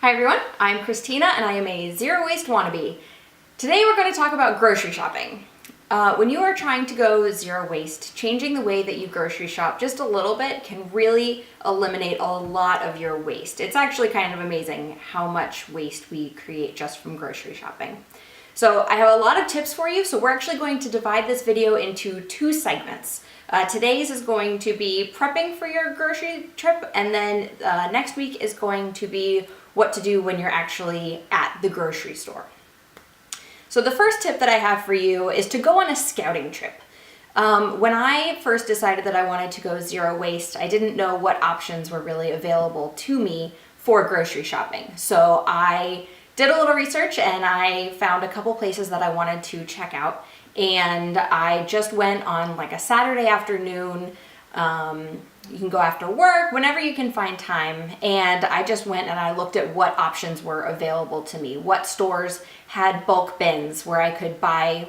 Hi everyone, I'm Christina and I am a zero waste wannabe. Today we're going to talk about grocery shopping. When you are trying to go zero waste, changing the way that you grocery shop just a little bit can really eliminate a lot of your waste. It's actually kind of amazing how much waste we create just from grocery shopping. So I have a lot of tips for you, so we're actually going to divide this video into two segments. Today's is going to be prepping for your grocery trip, and then next week is going to be what to do when you're actually at the grocery store. So the first tip that I have for you is to go on a scouting trip. When I first decided that I wanted to go zero waste, I didn't know what options were really available to me for grocery shopping. So I did a little research and I found a couple places that I wanted to check out. And I just went on like a Saturday afternoon. You can go after work, whenever you can find time. And I just went and I looked at what options were available to me. What stores had bulk bins where I could buy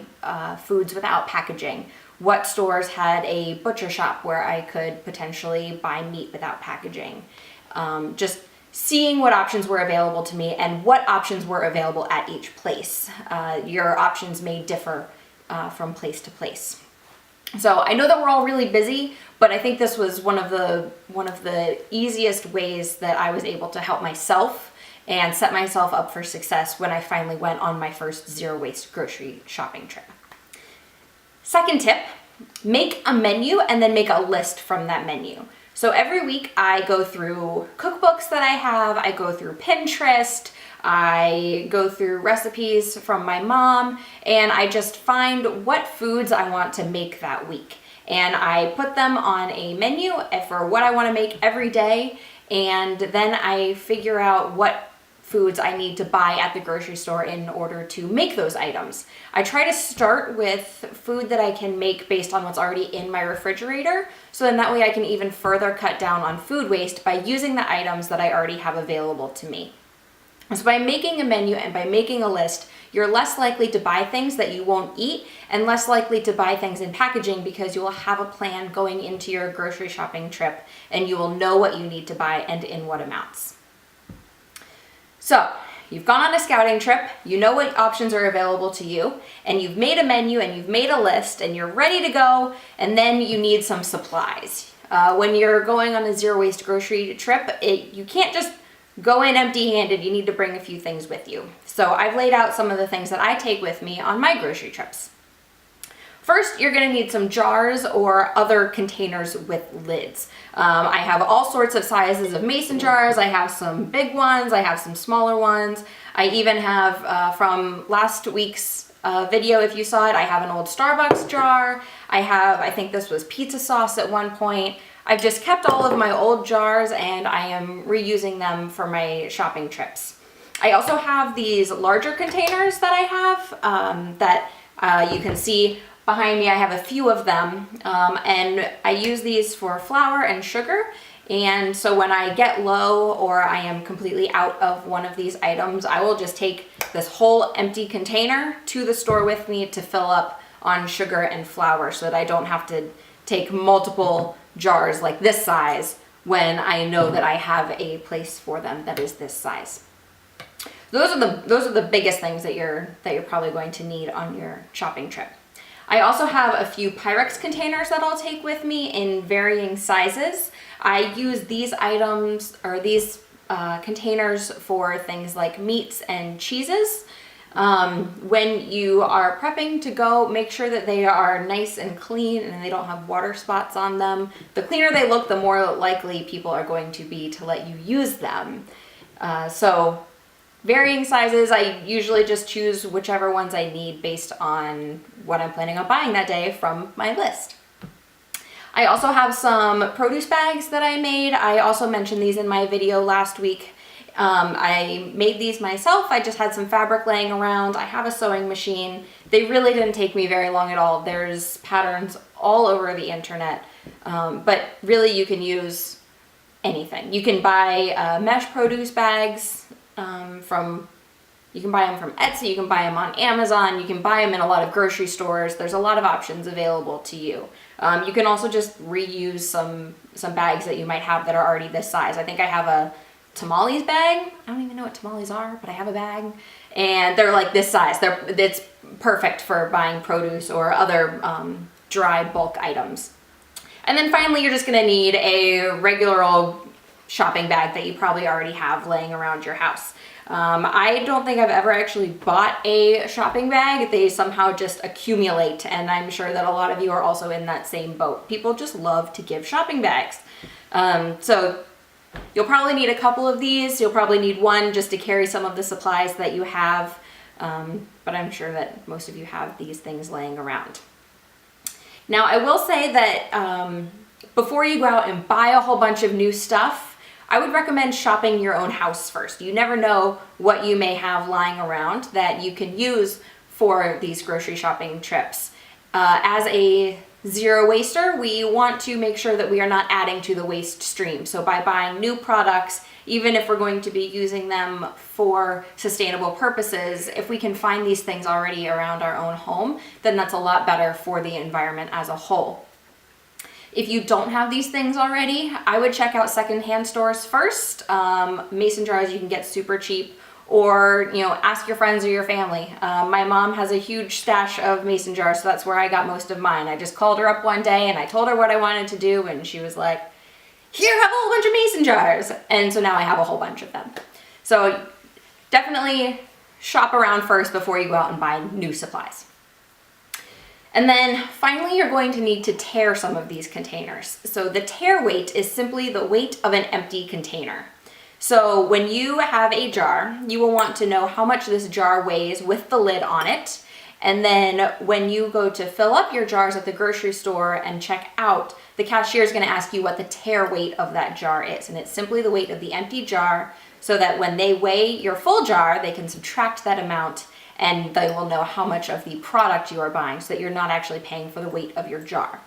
foods without packaging. What stores had a butcher shop where I could potentially buy meat without packaging. Just seeing what options were available to me and what options were available at each place. Your options may differ from place to place. So I know that we're all really busy, but I think this was one of the easiest ways that I was able to help myself and set myself up for success when I finally went on my first zero waste grocery shopping trip. Second tip, make a menu and then make a list from that menu. So every week I go through cookbooks that I have, I go through Pinterest, I go through recipes from my mom, and I just find what foods I want to make that week. And I put them on a menu for what I want to make every day, and then I figure out what foods I need to buy at the grocery store in order to make those items. I try to start with food that I can make based on what's already in my refrigerator, so then that way I can even further cut down on food waste by using the items that I already have available to me. So by making a menu and by making a list, you're less likely to buy things that you won't eat and less likely to buy things in packaging because you will have a plan going into your grocery shopping trip and you will know what you need to buy and in what amounts. So you've gone on a scouting trip, you know what options are available to you, and you've made a menu and you've made a list and you're ready to go, and then you need some supplies. When you're going on a zero waste grocery trip, you can't just go in empty-handed, you need to bring a few things with you. So I've laid out some of the things that I take with me on my grocery trips. First, you're going to need some jars or other containers with lids. I have all sorts of sizes of mason jars. I have some big ones, I have some smaller ones. I even have, from last week's video, if you saw it, I have an old Starbucks jar. I think this was pizza sauce at one point. I've just kept all of my old jars and I am reusing them for my shopping trips. I also have these larger containers that I have that you can see behind me. I have a few of them and I use these for flour and sugar. And so when I get low or I am completely out of one of these items, I will just take this whole empty container to the store with me to fill up on sugar and flour so that I don't have to take multiple jars like this size when I know that I have a place for them that is this size. Those are the biggest things that you're probably going to need on your shopping trip. I also have a few Pyrex containers that I'll take with me in varying sizes. I use these items or these containers for things like meats and cheeses. When you are prepping to go, make sure that they are nice and clean and they don't have water spots on them. The cleaner they look, the more likely people are going to be to let you use them. So varying sizes, I usually just choose whichever ones I need based on what I'm planning on buying that day from my list. I also have some produce bags that I made. I also mentioned these in my video last week. I made these myself. I just had some fabric laying around. I have a sewing machine. They really didn't take me very long at all. There's patterns all over the internet, but really you can use anything. You can buy mesh produce bags you can buy them from Etsy, you can buy them on Amazon, you can buy them in a lot of grocery stores. There's a lot of options available to you. You can also just reuse some bags that you might have that are already this size. I think I have tamales bag. I don't even know what tamales are, but I have a bag. And they're like this size. It's perfect for buying produce or other dry bulk items. And then finally, you're just gonna need a regular old shopping bag that you probably already have laying around your house. I don't think I've ever actually bought a shopping bag. They somehow just accumulate, and I'm sure that a lot of you are also in that same boat. People just love to give shopping bags. So you'll probably need a couple of these. You'll probably need one just to carry some of the supplies that you have, but I'm sure that most of you have these things laying around. Now, I will say that before you go out and buy a whole bunch of new stuff, I would recommend shopping your own house first. You never know what you may have lying around that you can use for these grocery shopping trips. As a zero waster, we want to make sure that we are not adding to the waste stream. So by buying new products, even if we're going to be using them for sustainable purposes, if we can find these things already around our own home, then that's a lot better for the environment as a whole. If you don't have these things already, I would check out secondhand stores first. Mason jars you can get super cheap, or ask your friends or your family. My mom has a huge stash of mason jars, so that's where I got most of mine. I just called her up one day and I told her what I wanted to do, and she was like, "Here, have a whole bunch of mason jars." And so now I have a whole bunch of them. So definitely shop around first before you go out and buy new supplies. And then finally, you're going to need to tare some of these containers. So the tare weight is simply the weight of an empty container. So when you have a jar, you will want to know how much this jar weighs with the lid on it. And then when you go to fill up your jars at the grocery store and check out, the cashier is going to ask you what the tare weight of that jar is. And it's simply the weight of the empty jar, so that when they weigh your full jar, they can subtract that amount and they will know how much of the product you are buying, so that you're not actually paying for the weight of your jar.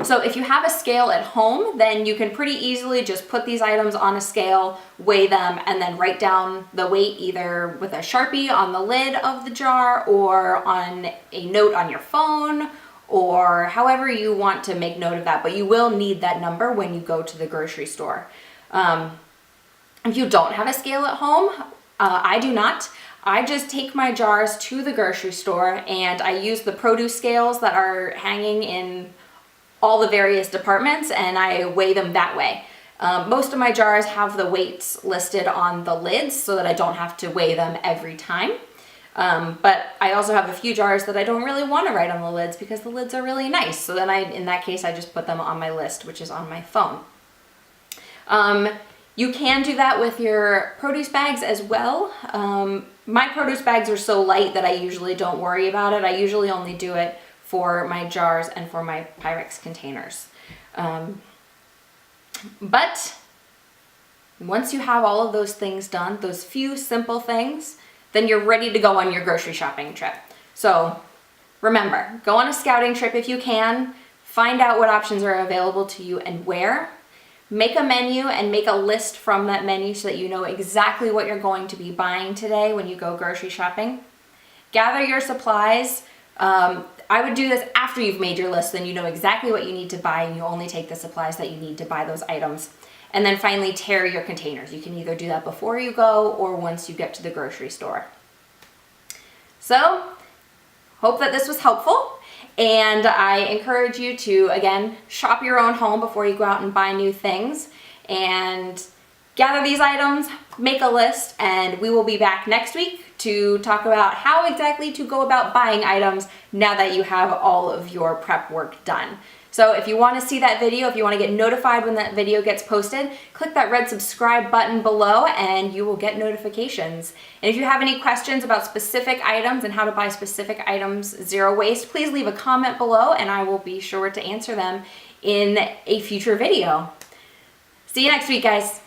So if you have a scale at home, then you can pretty easily just put these items on a scale, weigh them, and then write down the weight either with a Sharpie on the lid of the jar or on a note on your phone, or however you want to make note of that. But you will need that number when you go to the grocery store. If you don't have a scale at home, I do not. I just take my jars to the grocery store and I use the produce scales that are hanging in all the various departments, and I weigh them that way. Most of my jars have the weights listed on the lids so that I don't have to weigh them every time. But I also have a few jars that I don't really want to write on the lids because the lids are really nice. So then in that case, I just put them on my list, which is on my phone. You can do that with your produce bags as well. My produce bags are so light that I usually don't worry about it. I usually only do it for my jars and for my Pyrex containers. But once you have all of those things done, those few simple things, then you're ready to go on your grocery shopping trip. So remember, go on a scouting trip if you can, find out what options are available to you and where. Make a menu and make a list from that menu so that you know exactly what you're going to be buying today when you go grocery shopping. Gather your supplies. I would do this after you've made your list, then you know exactly what you need to buy and you only take the supplies that you need to buy those items. And then finally, tare your containers. You can either do that before you go or once you get to the grocery store. So, hope that this was helpful. And I encourage you to, again, shop your own home before you go out and buy new things. And gather these items, make a list, and we will be back next week to talk about how exactly to go about buying items now that you have all of your prep work done. So if you want to see that video, if you want to get notified when that video gets posted, click that red subscribe button below and you will get notifications. And if you have any questions about specific items and how to buy specific items zero waste, please leave a comment below and I will be sure to answer them in a future video. See you next week, guys.